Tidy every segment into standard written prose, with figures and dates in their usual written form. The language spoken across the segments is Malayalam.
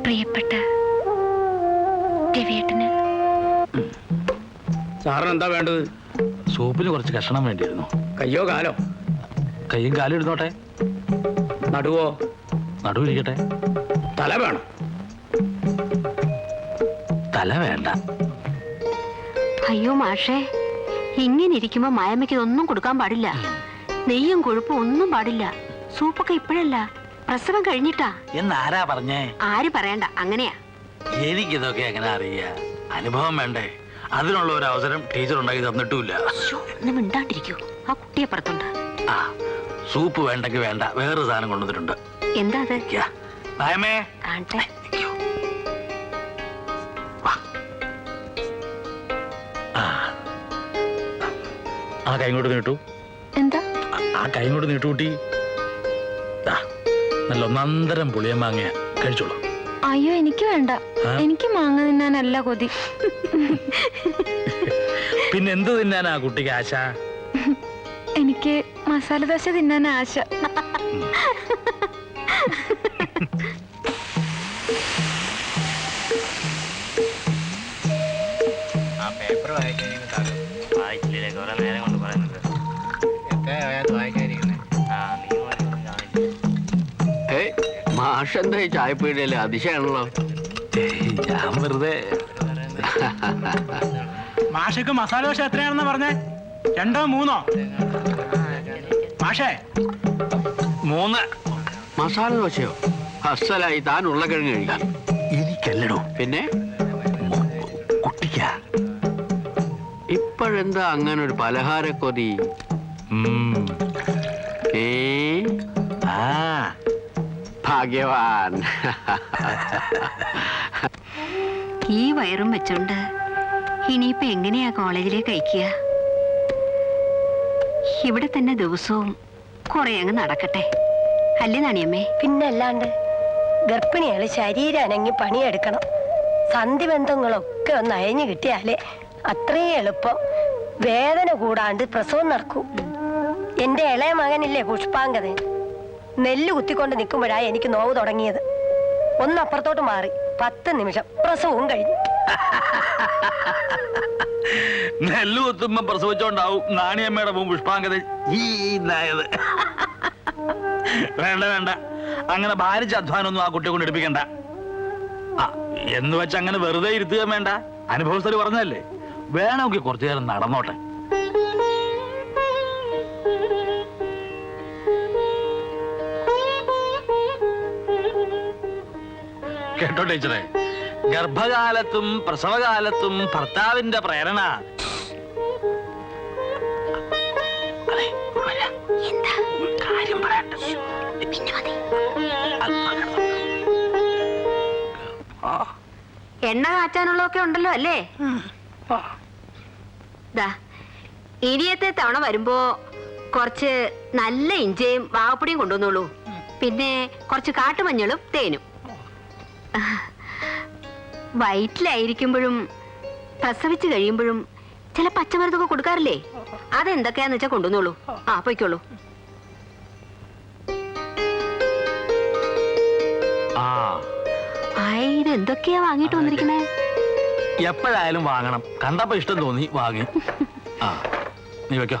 പ്രിയപ്പെട്ട രവിയേട്ടന്. സാറിന് എന്താ വേണ്ടത്? സൂപ്പിന് കുറച്ച് കഷണം വേണ്ടിയിരുന്നു. കയ്യോ കാലോ? കയ്യും കാലും ഇരുന്നോട്ടെ. നടുവോ? നടുവിരിക്കട്ടെ. തല വേണം? തല വേണ്ട. അയ്യോ മാഷേ, ഇങ്ങനെ ഇരിക്കുമ്പോ മായമ്മയ്ക്ക് ഇതൊന്നും കൊടുക്കാൻ പാടില്ല. നെയ്യും കൊഴുപ്പും ഒന്നും പാടില്ല. സൂപ്പൊക്കെ ഇപ്പോഴല്ല, പ്രസവം കഴിഞ്ഞിട്ടാ. എന്നാരാ പറഞ്ഞേ? ആര് പറയണ്ട, അങ്ങനെയാ. എനിക്കിതൊക്കെ എങ്ങനെ അറിയാ? അനുഭവം വേണ്ടേ? അതിനുള്ള ഒരു അവസരം ടീച്ചർ ഉണ്ടാക്കി തന്നിട്ടുമില്ല. മിണ്ടാണ്ടിരിക്കൂ, ആ കുട്ടിയെ പുറത്തുണ്ട്. ആ, സൂപ്പ് വേണ്ടെങ്കിൽ വേണ്ട, വേറൊരു സാധനം കൊണ്ടുവന്നിട്ടുണ്ട്. എന്താ അത്? മായമേ, കാണട്ടെ. ആ കൈ കൊണ്ട് നീട്ടു. എന്താ? ആ കൈ കൊണ്ട് നീട്ടു കൂട്ടി. നല്ല ഒന്നന്തരം പുളിയ മാങ്ങ കഴിച്ചോളൂ. അയ്യോ എനിക്ക് വേണ്ട, എനിക്ക് മാങ്ങ തിന്നാനല്ല കൊതി. പിന്നെ എന്ത് തിന്നാനാ കുട്ടിക്ക് ആശ? എനിക്ക് മസാല ദോശ തിന്നാൻ ആശ. മാഷെന്താ ഈ ചായപ്പീടിയല്ലേ? അതിശയാണല്ലോ. ഞാൻ വെറുതെ. മാഷക്ക് മസാല ദോശ എത്രയാണെന്ന് പറഞ്ഞേ? 2 3? മാഷേ 3 മസാല ദോശയോ? അസലായി. താൻ ഉരുളക്കിഴങ്ങ് കഴിക്കാം. എനിക്കല്ലടോ, പിന്നെ കുട്ടിക്കാ. ഇപ്പോഴെന്താ അങ്ങനെ ഒരു പലഹാരക്കൊതി? ഭാഗ്യവാൻ. ഈ വയറും വെച്ചോണ്ട് ഇനിയിപ്പോ എങ്ങനെയാ കോളേജിലേക്ക് അയക്കുക? ഇവിടെ തന്നെ ദിവസവും കുറെ അങ്ങ് നടക്കട്ടെ, അല്ലേ നാണിയമ്മേ? പിന്നല്ലാണ്ട് ഗർഭിണികള് ശരീരം അനങ്ങി പണിയെടുക്കണം. സന്ധി ബന്ധങ്ങളൊക്കെ ഒന്ന് അയഞ്ഞു കിട്ടിയാലേ അത്രയും എളുപ്പം വേദന കൂടാണ്ട് പ്രസവം നടക്കൂ. എന്റെ ഇളയ മകനില്ലേ പുഷ്പാങ്കതൻ, നെല്ല് കുത്തിക്കൊണ്ട് നിൽക്കുമ്പോഴാണ് എനിക്ക് നോവ് തുടങ്ങിയത്. ഒന്നപ്പുറത്തോട്ട് മാറി 10 നിമിഷം പ്രസവവും കഴിഞ്ഞു. നെല്ല് കുത്തുമ്പോ പ്രസവിച്ചോണ്ടാവും നാണിയമ്മയുടെ പുഷ്പാങ്കത ഈനായത്. വേണ്ട വേണ്ട, അങ്ങനെ ഭാരിച്ച അധ്വാനമൊന്നും ആ കുട്ടിയെ കൊണ്ട് എടുപ്പിക്കണ്ട. എന്ന് വെച്ച് അങ്ങനെ വെറുതെ ഇരുത്തുക വേണ്ട. അനുഭവസ്ഥര് പറഞ്ഞതല്ലേ, വേണമെങ്കിൽ കുറച്ചു നേരം നടന്നോട്ടെ. കേട്ടോ ടീച്ചറെ, ഗർഭകാലത്തും പ്രസവകാലത്തും ഭർത്താവിന്റെ പ്രേരണ. കാര്യം പറയട്ടെ. എണ്ണ കാച്ചാനുള്ളതൊക്കെ ഉണ്ടല്ലോ അല്ലേ? ഇനിയത്തെ തവണ വരുമ്പോ കുറച്ച് നല്ല ഇഞ്ചയും വാവപ്പൊടിയും കൊണ്ടുവന്നോളൂ. പിന്നെ കുറച്ച് കാട്ടുമഞ്ഞളും തേനും. വയറ്റിലായിരിക്കുമ്പോഴും പ്രസവിച്ചു കഴിയുമ്പോഴും ചില പച്ചമരുന്നൊക്കെ കൊടുക്കാറില്ലേ? അതെന്തൊക്കെയാന്ന് വെച്ചാ കൊണ്ടുവന്നോളൂ. പൊയ്ക്കോളൂ. ഇതെന്തൊക്കെയാ വാങ്ങിട്ട് വന്നിരിക്കണേ? എപ്പോഴായാലും വാങ്ങണം. കണ്ടപ്പോ ഇഷ്ടം തോന്നി വാങ്ങി. നീ വെക്കോ.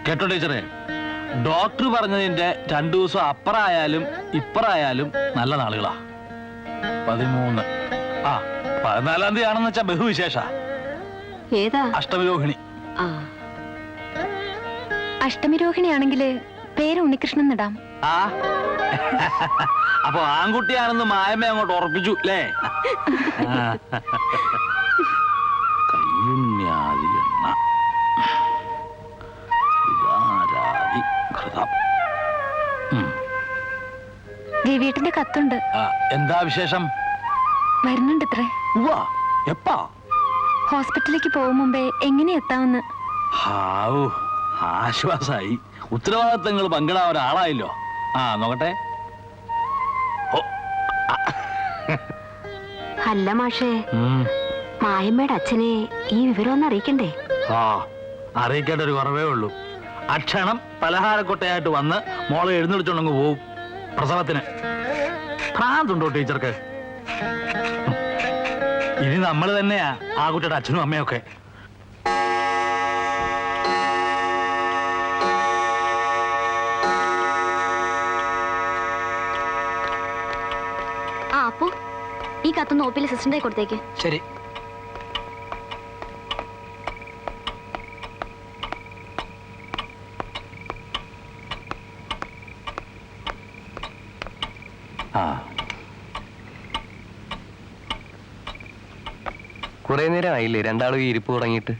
കേട്ടോ ടീച്ചറെ, ഡോക്ടർ പറഞ്ഞതിന്റെ 2 ദിവസം അപ്പറായാലും ഇപ്പറായാലും നല്ല നാളുകളാ. 13 14-ാം തീയതി ആണെന്ന് വെച്ചാ ബഹുവിശേഷ. അഷ്ടമിരോഹിണി. അഷ്ടമിരോഹിണി ആണെങ്കില് പേര് ഉണ്ണികൃഷ്ണൻ ഇടാം. അപ്പൊ ആൺകുട്ടിയാണെന്ന് മായമ്മ അങ്ങോട്ട് ഉറപ്പിച്ചു അല്ലേ? കയ്യുണ്യാദി എണ്ണ വികാരാദി ഘൃതം. രവിയേട്ടന്റെ കത്തുണ്ട്. എന്താ വിശേഷം? വരുന്നുണ്ട് ഇത്രേ. എപ്പാ? ഹോസ്പിറ്റലിലേക്ക് പോകും മുമ്പേ എങ്ങനെ എത്താമെന്ന്. ആശ്വാസായി. ഉത്തരവാദിത്തങ്ങൾ പങ്കിടാൻ ഒരാളായല്ലോ. നോക്കട്ടെ. അല്ല മാഷേ, ഉം. മായമ്മയുടെ അച്ഛനെ ഈ വിവരം ഒന്ന് അറിയിക്കണ്ടേ? ആ, അറിയിക്കേണ്ട ഒരു കുറവേ ഉള്ളൂ. അക്ഷണം പലഹാരക്കൊട്ടയായിട്ട് വന്ന് മോളെ എഴുന്നള്ളിച്ചോണ്ടങ്ങ് പോവും പ്രസവത്തിന്. ഭ്രാന്തുണ്ടോ ടീച്ചർക്ക്? ഇനി നമ്മൾ തന്നെയാ ആ കുട്ടിയുടെ അച്ഛനും അമ്മയൊക്കെ. ആ അപ്പു, ഈ കത്തൊന്ന് ഓപ്പിൽ സിസ്റ്ററിന്റെ കൊടുത്തേക്ക്. ശരി. ആ, കുറെ നേരം ആയില്ലേ രണ്ടാളും ഈ ഇരിപ്പ് തുടങ്ങിയിട്ട്?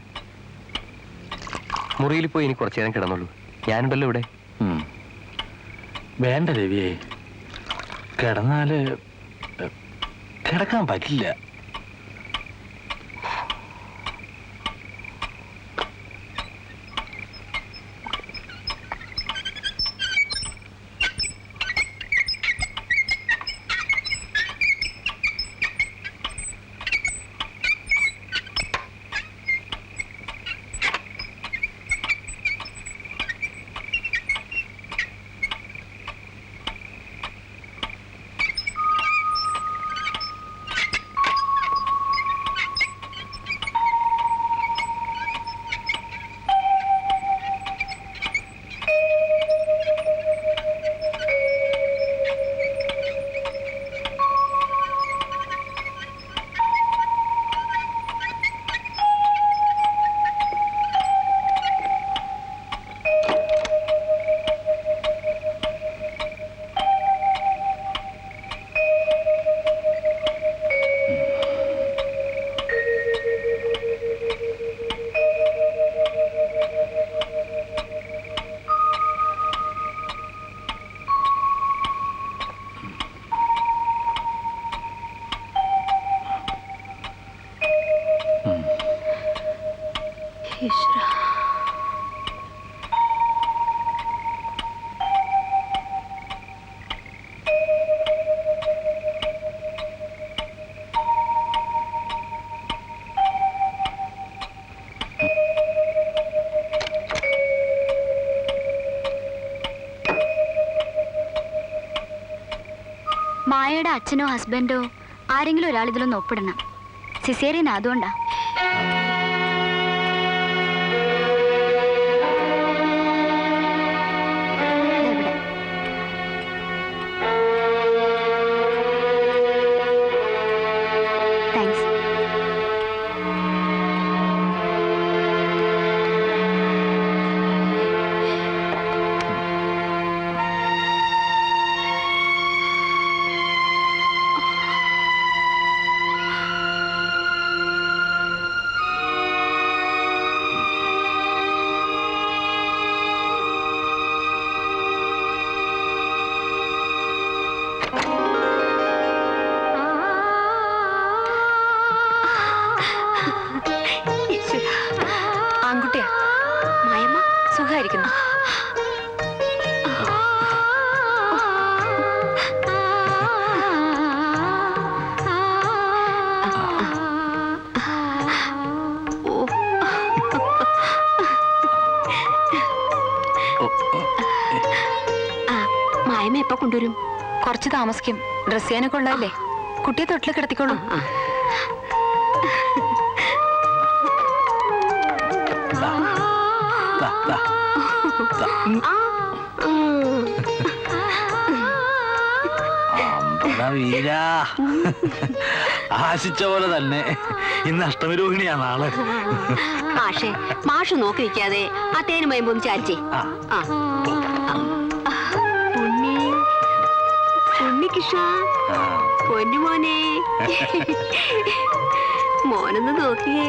മുറിയിൽ പോയി ഇനി കുറച്ചു നേരം കിടന്നുള്ളൂ. ഞാനുണ്ടല്ലോ ഇവിടെ. ഉം. വേണ്ട രവിയെ, കിടന്നാല് കിടക്കാൻ പറ്റില്ല. ഈശ്വരാ. മായയുടെ അച്ഛനോ ഹസ്ബൻഡോ ആരെങ്കിലും ഒരാൾ ഇതിലൊന്ന് ഒപ്പിടണം. സിസേറിയൻ അതുകൊണ്ടാ. ഇതെവിടെ? താങ്ക്സ്. ആൺകുട്ടിയാ? മായമ്മ സുഖായിരിക്കുന്നു? മായമ്മ എപ്പോ കൊണ്ടുവരും? കുറച്ച് താമസിക്കും. ഡ്രസ് ചെയ്യാനൊക്കെ ഉള്ളതല്ലേ. കുട്ടിയെ തൊട്ടിൽ കിടത്തിക്കോളൂ. വീരാ, ആശിച്ച പോലെ തന്നെ ഇന്ന് അഷ്ടമിരോഹിണിയാ നാളെ. മാഷേ, മാഷ് നോക്കി നിൽക്കാതെ ആ തേനും മയമ്പൊന്ന് ചാരിച്ചേ. ഉണ്ണികൃഷ്ണ, പൊന്നുമോനെ, മോനൊന്ന് നോക്കിയേ.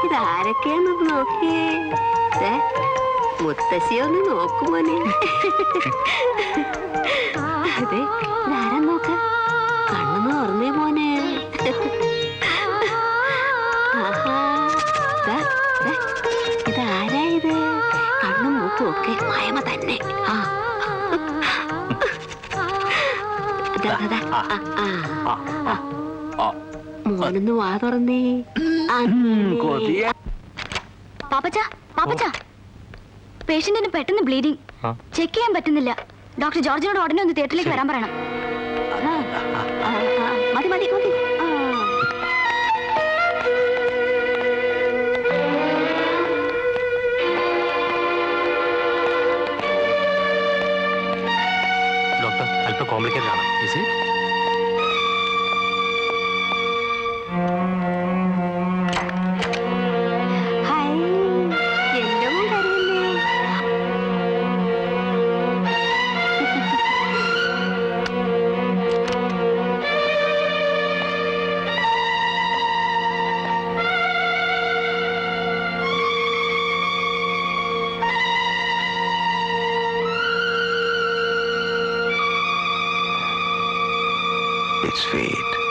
ഇതാരൊക്കെയാന്നൊന്ന് നോക്കിയേ. മുത്തശ്ശിയൊന്ന് നോക്കുമോനെ. അതെ, ഇതാരാ നോക്ക. കണ്ണൊന്ന് തുറന്നേ മോനെ. ഇതാരാ ഇത്? കണ്ണും മൂക്കും ഒക്കെ മായമ തന്നെ. മോനൊന്ന് വാ തുറന്നേ. കൊതിയ പാപ്പച്ച പാപ്പച്ച പേഷ്യന്റിന് പെട്ടെന്ന് ബ്ലീഡിംഗ് ആ. ചെക്ക് ചെയ്യാൻ പറ്റുന്നില്ല. ഡോക്ടർ ജോർജിനോട് ഉടനെ ഒന്ന് തിയേറ്ററിലേക്ക് വരാൻ പറയണം. മതി മതി മതി. ഡോക്ടർ അല്പം കോംപ്ലിക്കേറ്റഡ് ആണ്. ഹായ്, എന്റെ മോൻ കരയുന്നേ. It's fate.